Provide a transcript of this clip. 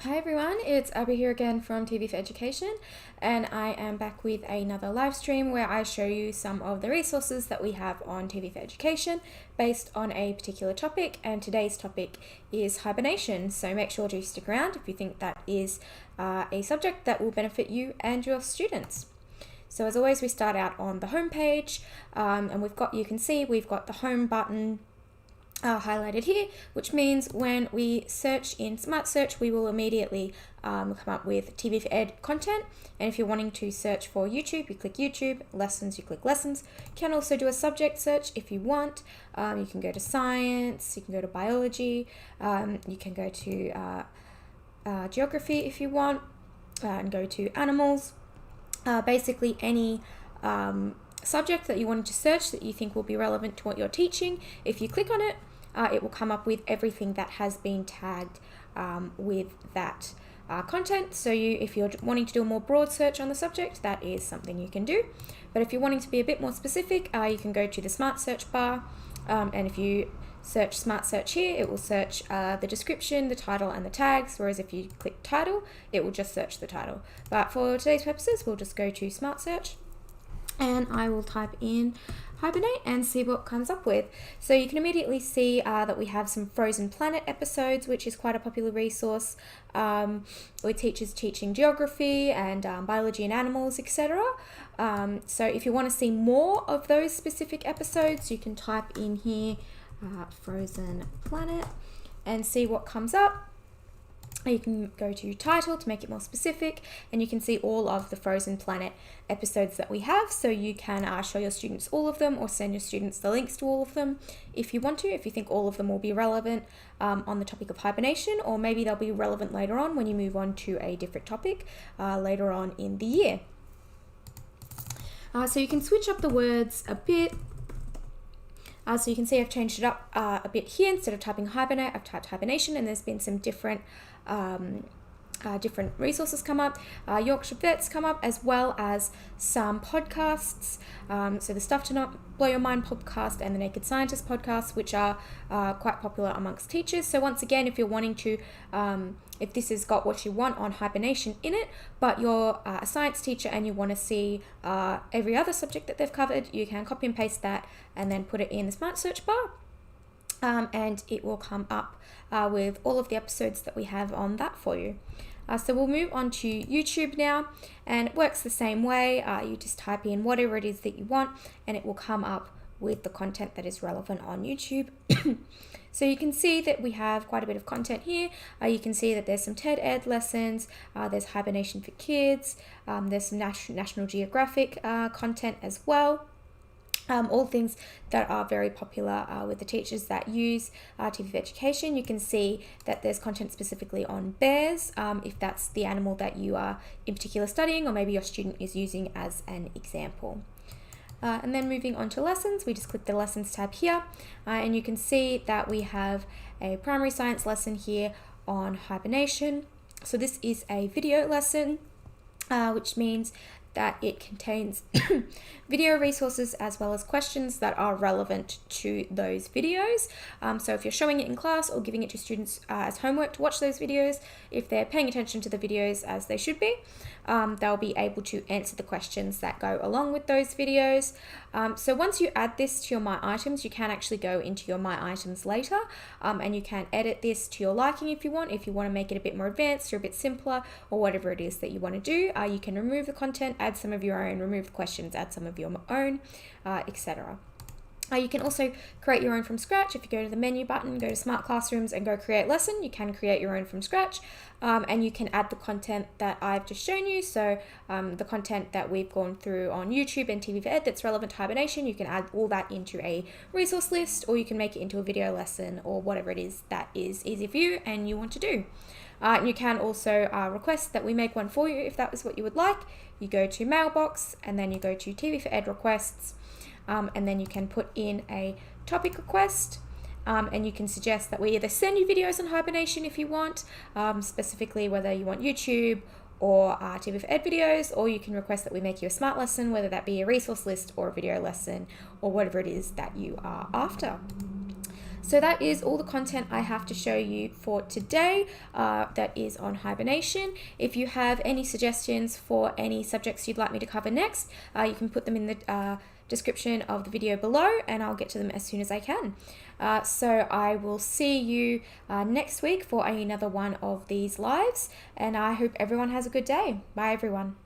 Hi everyone, it's Abbey here again from TV4Education, and I am back with another live stream where I show you some of the resources that we have on TV4Education based on a particular topic, and today's topic is hibernation, so make sure to stick around if you think that is a subject that will benefit you and your students. So as always, we start out on the home page, and you can see we've got the home button highlighted here, which means when we search in Smart Search, we will immediately come up with TV4Ed content. And if you're wanting to search for YouTube, you click YouTube, lessons, you click lessons. You can also do a subject search if you want. You can go to science, you can go to biology, you can go to geography if you want, and go to animals. Basically any subject that you wanted to search that you think will be relevant to what you're teaching. If you click on it, it will come up with everything that has been tagged with that content. So if you're wanting to do a more broad search on the subject, that is something you can do. But if you're wanting to be a bit more specific, you can go to the Smart Search bar, and if you search Smart Search here, it will search the description, the title, and the tags, whereas if you click title, it will just search the title. But for today's purposes, we'll just go to Smart Search, and I will type in hibernate and see what comes up with. So you can immediately see that we have some Frozen Planet episodes, which is quite a popular resource with teachers teaching geography and biology and animals, etc. So if you want to see more of those specific episodes, you can type in here Frozen Planet and see what comes up. You can go to title to make it more specific, and you can see all of the Frozen Planet episodes that we have, so you can show your students all of them or send your students the links to all of them if you want to, if you think all of them will be relevant on the topic of hibernation, or maybe they'll be relevant later on when you move on to a different topic later on in the year. So you can switch up the words a bit. So you can see I've changed it up a bit here. Instead of typing hibernate, I've typed hibernation, and there's been some different resources come up. Yorkshire Vets come up, as well as some podcasts. So the Stuff to Not Blow Your Mind podcast and the Naked Scientist podcast, which are quite popular amongst teachers. So once again, if you're wanting to, if this has got what you want on hibernation in it, but you're a science teacher and you want to see every other subject that they've covered, you can copy and paste that and then put it in the Smart Search bar. And it will come up with all of the episodes that we have on that for you. So we'll move on to YouTube now, and it works the same way. You just type in whatever it is that you want, and it will come up with the content that is relevant on YouTube. So you can see that we have quite a bit of content here. You can see that there's some TED Ed lessons, there's hibernation for kids, there's some National Geographic content as well. All things that are very popular with the teachers that use TV4Education. You can see that there's content specifically on bears, if that's the animal that you are in particular studying, or maybe your student is using as an example. And then moving on to lessons, we just click the lessons tab here, and you can see that we have a primary science lesson here on hibernation. So this is a video lesson, which means that it contains video resources as well as questions that are relevant to those videos. So if you're showing it in class or giving it to students as homework to watch those videos, if they're paying attention to the videos as they should be, they'll be able to answer the questions that go along with those videos. So once you add this to your My Items, you can actually go into your My Items later, and you can edit this to your liking if you want to make it a bit more advanced or a bit simpler, or whatever it is that you want to do. You can remove the content, add some of your own, remove the questions, add some of your own, etc. You can also create your own from scratch. If you go to the menu button, go to Smart Classrooms and go Create Lesson, you can create your own from scratch, and you can add the content that I've just shown you. So the content that we've gone through on YouTube and TV4Ed that's relevant to hibernation, you can add all that into a resource list, or you can make it into a video lesson, or whatever it is that is easy for you and you want to do. You can also request that we make one for you if that was what you would like. You go to Mailbox, and then you go to TV4Ed Requests, and then you can put in a topic request, and you can suggest that we either send you videos on hibernation if you want, specifically whether you want YouTube or TV4Ed videos, or you can request that we make you a smart lesson, whether that be a resource list or a video lesson or whatever it is that you are after. So that is all the content I have to show you for today that is on hibernation. If you have any suggestions for any subjects you'd like me to cover next, you can put them in the description of the video below, and I'll get to them as soon as I can. So I will see you next week for another one of these lives, and I hope everyone has a good day. Bye everyone.